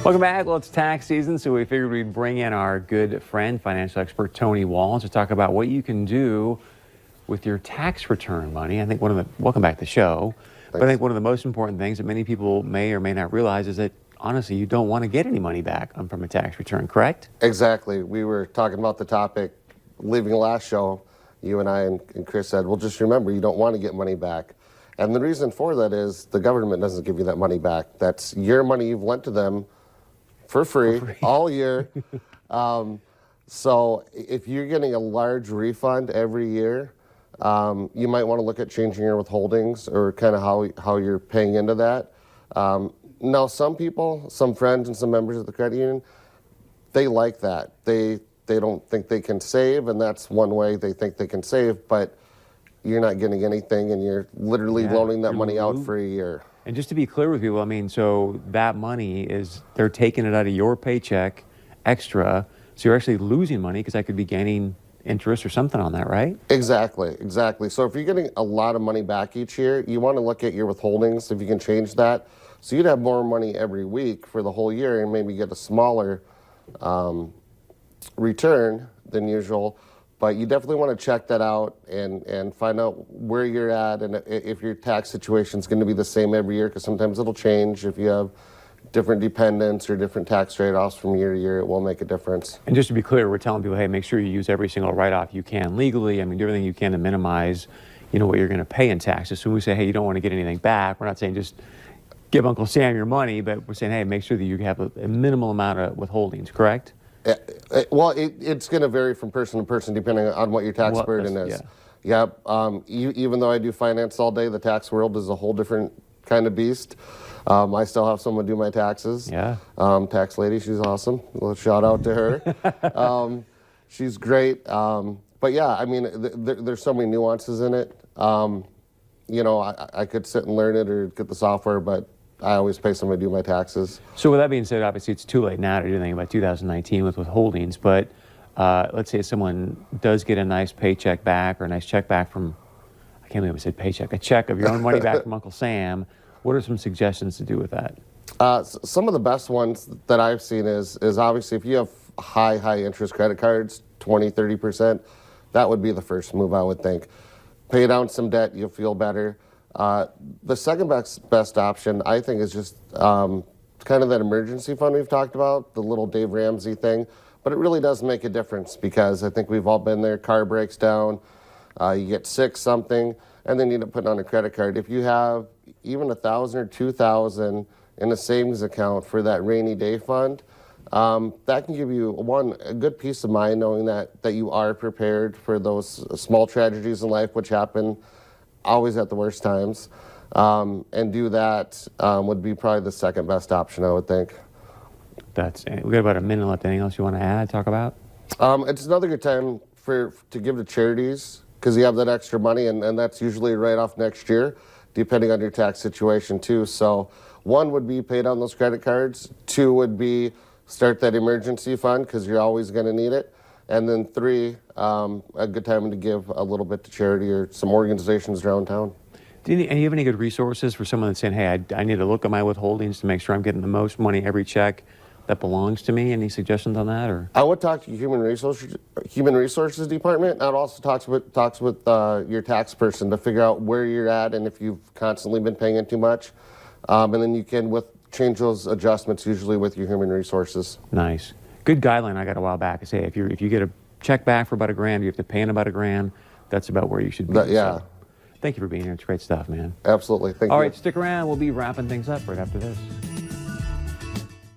Welcome back. Well, it's tax season, so we figured we'd bring in our good friend, financial expert Tony Walls, to talk about what you can do with your tax return money. I think welcome back to the show. Thanks. But I think one of the most important things that many people may or may not realize is that, honestly, you don't want to get any money back from a tax return, correct? Exactly. We were talking about the topic, leaving the last show. You and I and Chris said, well, just remember, you don't want to get money back. And the reason for that is the government doesn't give you that money back. That's your money you've lent to them for free all year. So if you're getting a large refund every year, you might want to look at changing your withholdings or kind of how you're paying into that. Now, some people, some friends and some members of the credit union, they like that. They don't think they can save, and that's one way they think they can save, but you're not getting anything, and you're literally loaning that money out for a year. And just to be clear with people, I mean, so that money they're taking it out of your paycheck extra, so you're actually losing money because I could be gaining interest or something on that, right? Exactly. So if you're getting a lot of money back each year, you want to look at your withholdings, if you can change that. So you'd have more money every week for the whole year and maybe get a smaller return than usual. But you definitely want to check that out and find out where you're at and if your tax situation is going to be the same every year, because sometimes it'll change. If you have different dependents or different tax write-offs from year to year, it will make a difference. And just to be clear, we're telling people, hey, make sure you use every single write-off you can legally. I mean, do everything you can to minimize, what you're going to pay in taxes. So when we say, hey, you don't want to get anything back, we're not saying just give Uncle Sam your money, but we're saying, hey, make sure that you have a minimal amount of withholdings, correct? Well, it's going to vary from person to person depending on what your tax burden is. Yeah. Even though I do finance all day, the tax world is a whole different kind of beast. I still have someone do my taxes. Yeah. Tax lady, she's awesome. Well, shout out to her. She's great. But yeah, I mean, there's so many nuances in it. I could sit and learn it or get the software, but I always pay somebody to do my taxes. So with that being said, obviously it's too late now to do anything about 2019 with withholdings, but let's say someone does get a nice paycheck back or a nice check back from, I can't believe I said paycheck, a check of your own money back from Uncle Sam. What are some suggestions to do with that? Some of the best ones that I've seen is obviously if you have high interest credit cards, 20, 30%, that would be the first move, I would think. Pay down some debt, you'll feel better. The second best option, I think, is just kind of that emergency fund we've talked about, the little Dave Ramsey thing. But it really does make a difference because I think we've all been there. Car breaks down, you get sick, something, and then you end up putting on a credit card. If you have even $1,000 or $2,000 in a savings account for that rainy day fund, that can give you, a good peace of mind knowing that you are prepared for those small tragedies in life which happen always at the worst times, and do that would be probably the second best option, I would think. We got about a minute left. Anything else you want to add, talk about? It's another good time to give to charities because you have that extra money, and that's usually right off next year, depending on your tax situation too. So one would be pay down those credit cards. Two would be start that emergency fund because you're always going to need it. And then three, a good time to give a little bit to charity or some organizations around town. Do you have any good resources for someone that's saying, hey, I need to look at my withholdings to make sure I'm getting the most money every check that belongs to me? Any suggestions on that? Or I would talk to your human resources department. I'd also talks with your tax person to figure out where you're at and if you've constantly been paying in too much. And then you can change those adjustments usually with your human resources. Nice. Good guideline I got a while back is, hey, if you get a check back for about $1,000, you have to pay in about $1,000. That's about where you should be. Yeah. So, thank you for being here. It's great stuff, man. Absolutely. Thank you. All right, stick around. We'll be wrapping things up right after this.